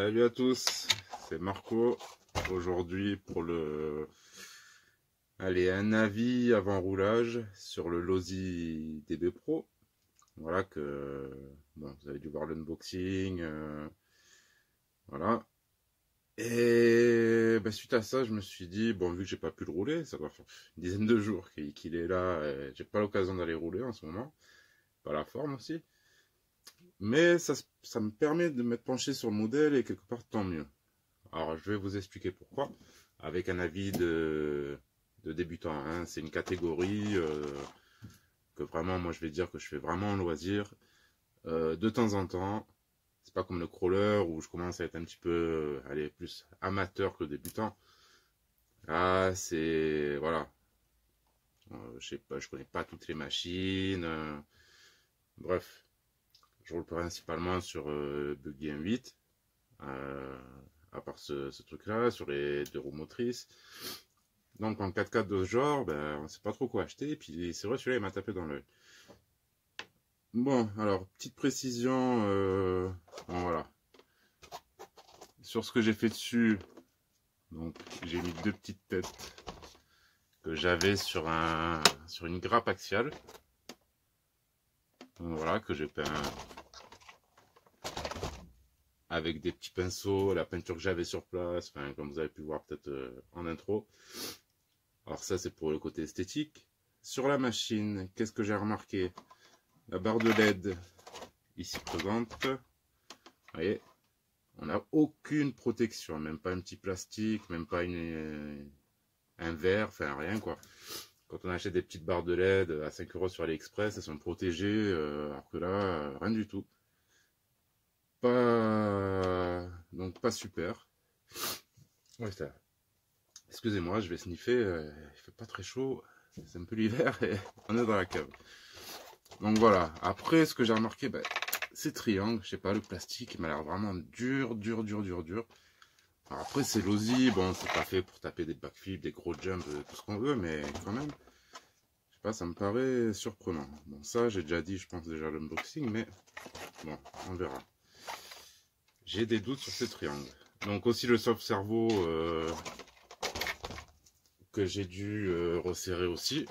Salut à tous, c'est Marco. Aujourd'hui pour un avis avant roulage sur le Losi DB Pro. Voilà bon, vous avez dû voir l'unboxing, voilà. Et suite à ça, je me suis dit, bon, vu que j'ai pas pu le rouler, ça doit faire une dizaine de jours qu'il est là, j'ai pas l'occasion d'aller rouler en ce moment, pas la forme aussi. Mais ça me permet de m'être penché sur le modèle et quelque part tant mieux. Alors je vais vous expliquer pourquoi, avec un avis de débutant. Hein. C'est une catégorie que vraiment, moi je vais dire que je fais vraiment en loisir. De temps en temps, c'est pas comme le crawler où je commence à être un petit peu, plus amateur que débutant. Là, c'est, voilà. Je sais pas, je connais pas toutes les machines. Bref. Je roule principalement sur Buggy M8, à part ce truc-là, sur les deux roues motrices. Donc en 4x4 de ce genre, on ne sait pas trop quoi acheter, et puis c'est vrai, celui-là il m'a tapé dans l'œil. Bon, alors, petite précision, bon, voilà. Sur ce que j'ai fait dessus, donc j'ai mis deux petites têtes que j'avais sur une grappe axiale. Donc voilà, que j'ai peint avec des petits pinceaux, la peinture que j'avais sur place, enfin, comme vous avez pu voir peut-être en intro. Alors ça, c'est pour le côté esthétique. Sur la machine, qu'est-ce que j'ai remarqué? La barre de LED, ici présente. Vous voyez, on n'a aucune protection, même pas un petit plastique, même pas un verre, enfin rien quoi. Quand on achète des petites barres de LED à 5 € sur AliExpress, elles sont protégées, alors que là, rien du tout. Donc pas super. Ouais, excusez-moi, je vais sniffer, il fait pas très chaud, c'est un peu l'hiver et on est dans la cave. Donc voilà, après ce que j'ai remarqué, c'est triangle, je sais pas, le plastique il m'a l'air vraiment dur. Alors après c'est Losi, bon c'est pas fait pour taper des backflips, des gros jumps, tout ce qu'on veut, mais quand même, je sais pas, ça me paraît surprenant. Bon ça j'ai déjà dit, je pense déjà l'unboxing, mais bon, on verra. J'ai des doutes sur ces triangles. Donc aussi le soft servo que j'ai dû resserrer aussi.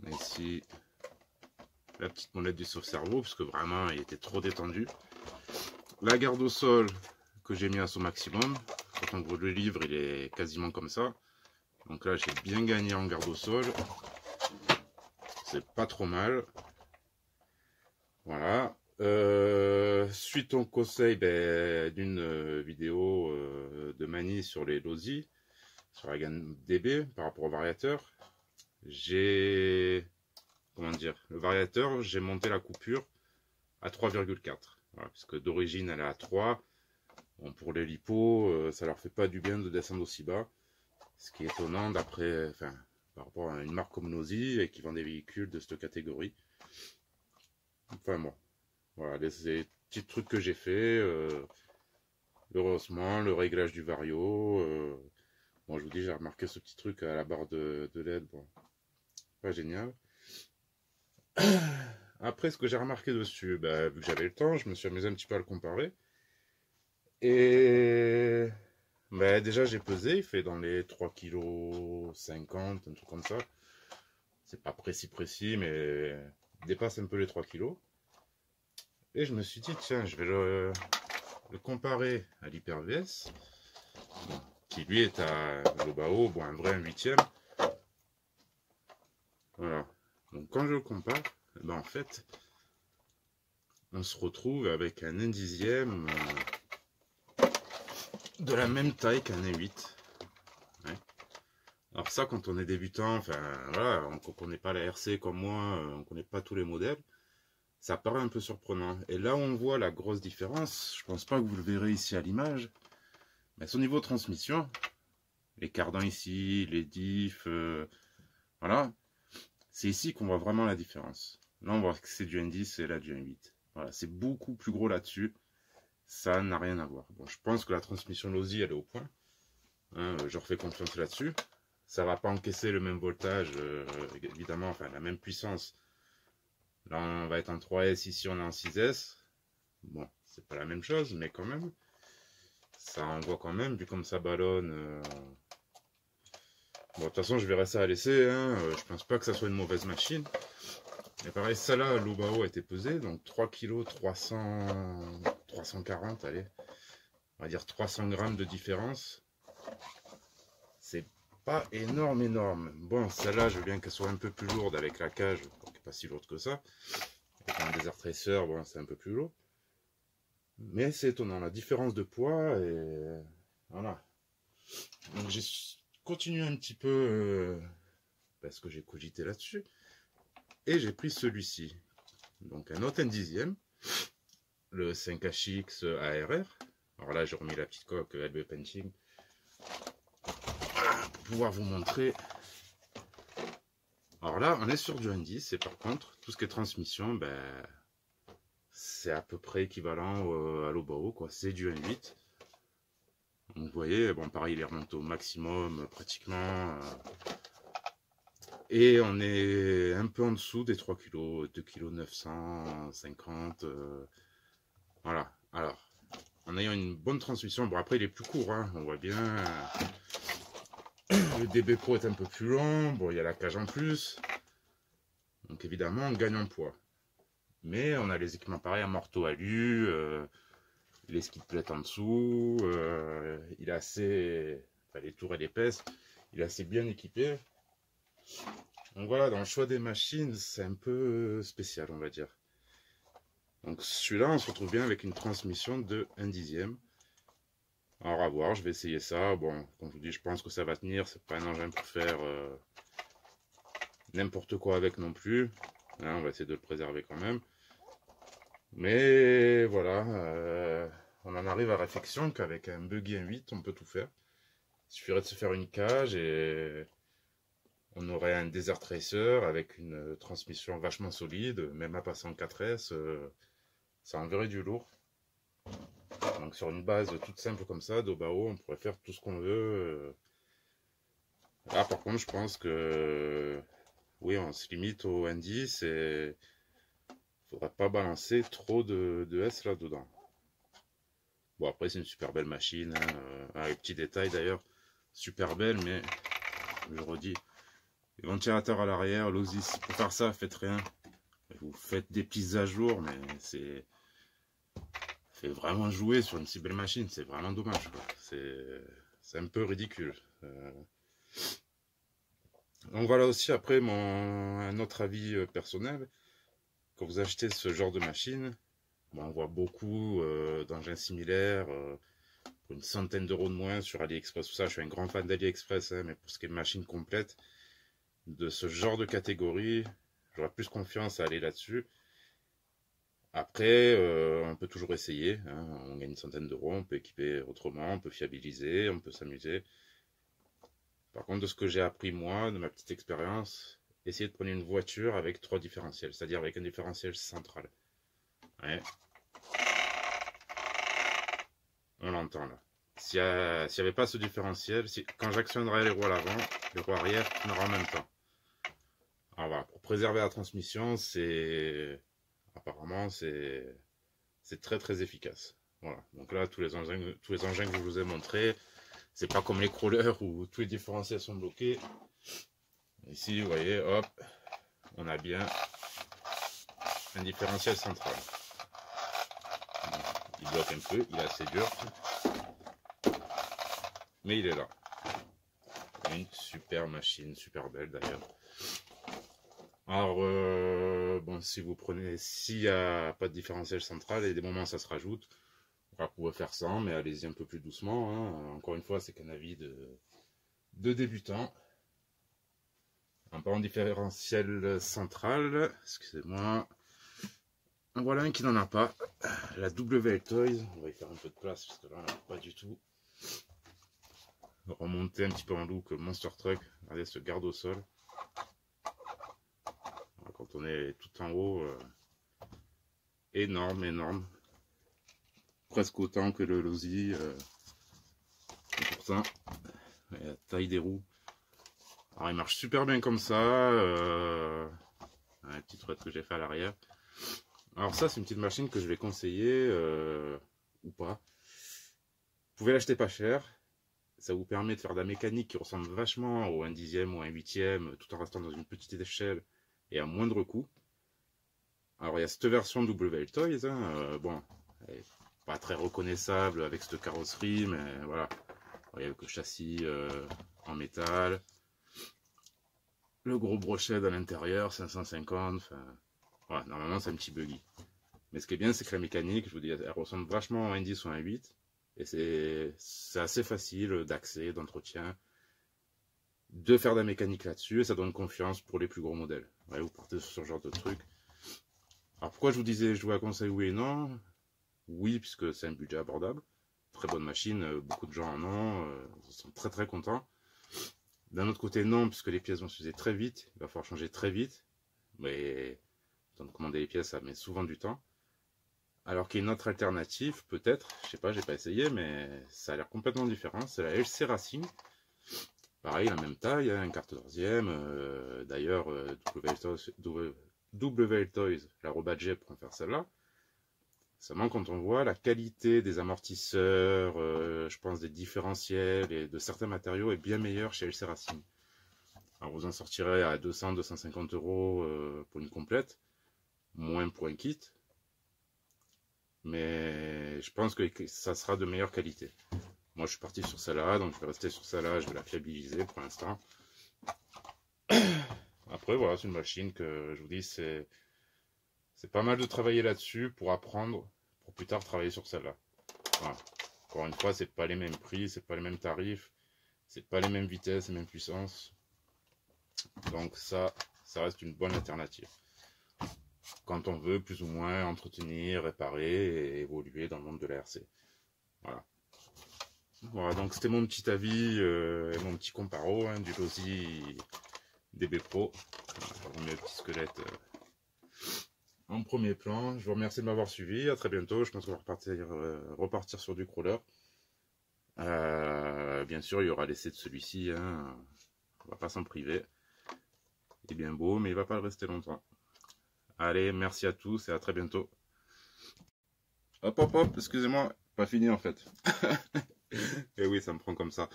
Ici, la petite molette du soft servo, parce que vraiment il était trop détendu. La garde au sol que j'ai mis à son maximum. Quand on voit le livre, il est quasiment comme ça. Donc là, j'ai bien gagné en garde au sol. C'est pas trop mal. Voilà. Suite au conseil d'une vidéo de Mani sur les Losi, sur la gamme DB par rapport au variateur, comment dire, le variateur, j'ai monté la coupure à 3,4. Voilà, puisque d'origine elle est à 3. Bon, pour les lipos, ça leur fait pas du bien de descendre aussi bas. Ce qui est étonnant par rapport à une marque comme Losi et qui vend des véhicules de cette catégorie. Enfin bon, voilà, les petits trucs que j'ai fait, le rehaussement, le réglage du vario. Bon, je vous dis, j'ai remarqué ce petit truc à la barre de LED, bon, pas génial. Après, ce que j'ai remarqué dessus, vu que j'avais le temps, je me suis amusé un petit peu à le comparer. Et déjà, j'ai pesé, il fait dans les 3,50 kg, un truc comme ça. C'est pas précis, mais il dépasse un peu les 3 kg. Et je me suis dit, tiens, je vais le comparer à l'Hyper VS, qui lui est à le Bao, bon, un vrai 1/8. Voilà. Donc quand je le compare, en fait, on se retrouve avec un 1/10 de la même taille qu'un 1/8. Ouais. Alors ça, quand on est débutant, enfin voilà, on ne connaît pas la RC comme moi, on ne connaît pas tous les modèles, ça paraît un peu surprenant. Et là, on voit la grosse différence. Je pense pas que vous le verrez ici à l'image, mais c'est au niveau transmission, les cardans ici, les diffs, voilà, c'est ici qu'on voit vraiment la différence. Là, on voit que c'est du N10 et là du N8. Voilà, c'est beaucoup plus gros là-dessus. Ça n'a rien à voir. Bon, je pense que la transmission Losi, elle est au point. Hein, je refais confiance là-dessus. Ça va pas encaisser le même voltage, évidemment, enfin la même puissance. Là, on va être en 3S, ici on est en 6S. Bon, c'est pas la même chose, mais quand même, ça envoie quand même, vu comme ça ballonne. Bon, de toute façon, je verrai ça à l'essai, hein. Je pense pas que ça soit une mauvaise machine. Mais pareil, ça là, l'Obao a été pesé, donc 3 kg 340, allez, on va dire 300 grammes de différence. C'est pas énorme, énorme. Bon, celle-là, je veux bien qu'elle soit un peu plus lourde avec la cage, donc pas si lourde que ça. Avec un Desert Racer, bon, c'est un peu plus lourd. Mais c'est étonnant, la différence de poids, et voilà. Donc j'ai continué un petit peu, parce que j'ai cogité là-dessus, et j'ai pris celui-ci. Donc un autre N10e, le 5HX ARR. Alors là, j'ai remis la petite coque LB Painting pour pouvoir vous montrer. Alors là, on est sur du N10, et par contre, tout ce qui est transmission, ben, c'est à peu près équivalent à l'Obao, quoi. C'est du N8. Donc vous voyez, bon, pareil, il est remonté au maximum, pratiquement. Et on est un peu en dessous des 3 kg, 2 kg 950. Voilà. Alors, en ayant une bonne transmission, bon après il est plus court, hein, on voit bien. Le DB Pro est un peu plus long, bon il y a la cage en plus. Donc évidemment on gagne en poids. Mais on a les équipements pareils, amorto alu, les skid plates en dessous, il est assez, enfin, les tourelles épaisses, il est assez bien équipé. Donc voilà, dans le choix des machines, c'est un peu spécial, on va dire. Donc celui-là, on se retrouve bien avec une transmission de 1/10. Alors à voir, je vais essayer ça. Bon, comme je vous dis, je pense que ça va tenir. C'est pas un engin pour faire n'importe quoi avec non plus. Là, on va essayer de le préserver quand même. Mais voilà, on en arrive à la réflexion qu'avec un buggy M8, on peut tout faire. Il suffirait de se faire une cage et on aurait un Desert Racer avec une transmission vachement solide, même à passer en 4S, ça enverrait du lourd. Donc sur une base toute simple comme ça, d'Obao, on pourrait faire tout ce qu'on veut. Là par contre, je pense que oui, on se limite au N10 et il faudra pas balancer trop de S là-dedans. Bon après c'est une super belle machine, hein, avec petits détails d'ailleurs, super belle, mais je redis, les ventilateurs à l'arrière, l'Osis, pour faire ça, faites rien. Vous faites des petits ajours, mais c'est fait vraiment jouer sur une si belle machine, c'est vraiment dommage. C'est un peu ridicule. Donc voilà aussi après un autre avis personnel. Quand vous achetez ce genre de machine, bon, on voit beaucoup d'engins similaires pour une centaine d'euros de moins sur AliExpress. Tout ça, je suis un grand fan d'AliExpress, hein, mais pour ce qui est machine complète de ce genre de catégorie, j'aurais plus confiance à aller là-dessus. Après, on peut toujours essayer, hein, on gagne une centaine d'euros, on peut équiper autrement, on peut fiabiliser, on peut s'amuser. Par contre, de ce que j'ai appris moi, de ma petite expérience, essayez de prendre une voiture avec 3 différentiels, c'est-à-dire avec un différentiel central. Ouais. On l'entend là. S'il n'y avait pas ce différentiel, quand j'actionnerai les roues à l'avant, les roues arrière tourneront en même temps. Alors voilà, pour préserver la transmission, apparemment c'est très très efficace. Voilà. Donc là, tous les engins que je vous ai montrés, c'est pas comme les crawlers où tous les différentiels sont bloqués. Ici, vous voyez, hop, on a bien un différentiel central. Il bloque un peu, il est assez dur, mais il est là. Une super machine, super belle d'ailleurs. Alors, bon, si vous prenez, s'il n'y a pas de différentiel central, et des moments ça se rajoute, on va pouvoir faire ça, mais allez-y un peu plus doucement. Hein. Encore une fois, c'est qu'un avis de débutant. En parlant de différentiel central, excusez-moi, voilà un qui n'en a pas, la WL Toys. On va y faire un peu de place parce que là on n'a pas du tout. Remonter un petit peu en look Monster Truck, regardez ce garde au sol. Quand on est tout en haut, énorme, énorme, presque autant que le Losi. Et pourtant, la taille des roues. Alors il marche super bien comme ça. Un petit thread que j'ai fait à l'arrière. Alors ça, c'est une petite machine que je vais conseiller, ou pas. Vous pouvez l'acheter pas cher. Ça vous permet de faire de la mécanique qui ressemble vachement au 1/10 ou 1/8, tout en restant dans une petite échelle et à moindre coût. Alors il y a cette version WL Toys, hein, bon, elle est pas très reconnaissable avec cette carrosserie, mais voilà. Il y a le châssis en métal. Le gros brochet à l'intérieur, 550, enfin, voilà, normalement c'est un petit buggy. Mais ce qui est bien, c'est que la mécanique, je vous dis, elle ressemble vachement à un 10 ou un 8. Et c'est assez facile d'accès, d'entretien, de faire de la mécanique là-dessus. Et ça donne confiance pour les plus gros modèles. Ouais, vous partez sur ce genre de truc. Alors pourquoi je vous disais, je vous la conseille oui et non? Oui, puisque c'est un budget abordable. Très bonne machine, beaucoup de gens en ont, ils sont très très contents. D'un autre côté, non, puisque les pièces vont s'user très vite. Il va falloir changer très vite. Mais, temps de commander les pièces, ça met souvent du temps. Alors qu'il y a une autre alternative, peut-être, je sais pas, j'ai pas essayé, mais ça a l'air complètement différent. C'est la LC Racing. Pareil, la même taille, hein, une carte deuxième. D'ailleurs, WL Toys, la rebadgée pour en faire celle-là. Seulement, quand on voit la qualité des amortisseurs, je pense des différentiels et de certains matériaux est bien meilleure chez LC Racing. Alors, vous en sortirez à 200-250 euros pour une complète, moins pour un kit. Mais je pense que ça sera de meilleure qualité. Moi, je suis parti sur celle-là, donc je vais rester sur celle-là, je vais la fiabiliser pour l'instant. Après, voilà, c'est une machine que je vous dis, c'est pas mal de travailler là-dessus pour apprendre, pour plus tard travailler sur celle-là. Voilà. Encore une fois, c'est pas les mêmes prix, c'est pas les mêmes tarifs, c'est pas les mêmes vitesses, les mêmes puissances. Donc ça reste une bonne alternative. Quand on veut plus ou moins entretenir, réparer et évoluer dans le monde de la RC. Voilà. Voilà, donc c'était mon petit avis et mon petit comparo hein, du Losi DB Pro. On met le petit squelette en premier plan. Je vous remercie de m'avoir suivi. À très bientôt. Je pense qu'on va repartir sur du crawler. Bien sûr, il y aura l'essai de celui-ci. Hein. On va pas s'en priver. Il est bien beau, mais il va pas rester longtemps. Allez, merci à tous et à très bientôt. Hop, hop, hop, excusez-moi, pas fini en fait. Et oui, ça me prend comme ça.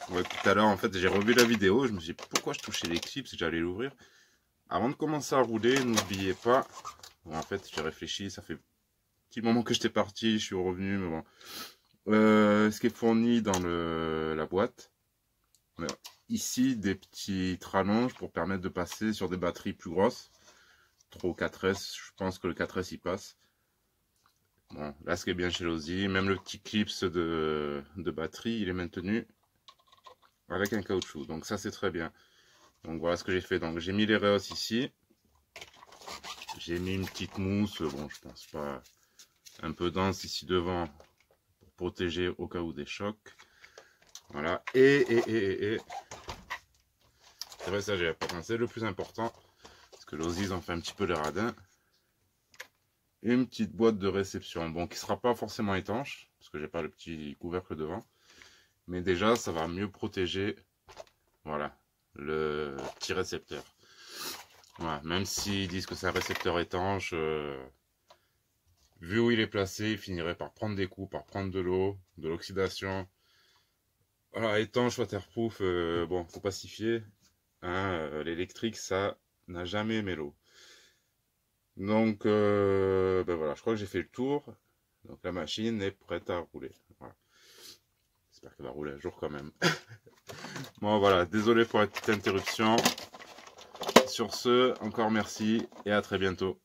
Ouais, tout à l'heure, en fait, j'ai revu la vidéo. Je me suis dit pourquoi je touchais les clips si j'allais l'ouvrir. Avant de commencer à rouler, n'oubliez pas. Bon, en fait, j'ai réfléchi. Ça fait un petit moment que j'étais parti. Je suis revenu, mais bon. Ce qui est fourni dans la boîte. Ici, des petites rallonges pour permettre de passer sur des batteries plus grosses. 3 ou 4S. Je pense que le 4S, il passe. Bon, là, ce qui est bien chez Losi, même le petit clips de batterie, il est maintenu avec un caoutchouc. Donc ça, c'est très bien. Donc voilà ce que j'ai fait. Donc j'ai mis les Reos ici. J'ai mis une petite mousse, bon, je pense pas, un peu dense ici devant pour protéger au cas où des chocs. Voilà. Et c'est vrai, ça, j'ai pas pensé. Le plus important, parce que Losi, ils ont fait un petit peu les radins. Une petite boîte de réception, bon, qui sera pas forcément étanche, parce que j'ai pas le petit couvercle devant, mais déjà ça va mieux protéger, voilà, le petit récepteur. Voilà, même s'ils disent que c'est un récepteur étanche, vu où il est placé, il finirait par prendre des coups, par prendre de l'eau, de l'oxydation. Voilà, étanche, waterproof, bon, faut pas s'y fier, hein, l'électrique, ça n'a jamais aimé l'eau. Donc, ben voilà, je crois que j'ai fait le tour. Donc la machine est prête à rouler. Voilà. J'espère qu'elle va rouler un jour quand même. Bon voilà, désolé pour la petite interruption. Sur ce, encore merci et à très bientôt.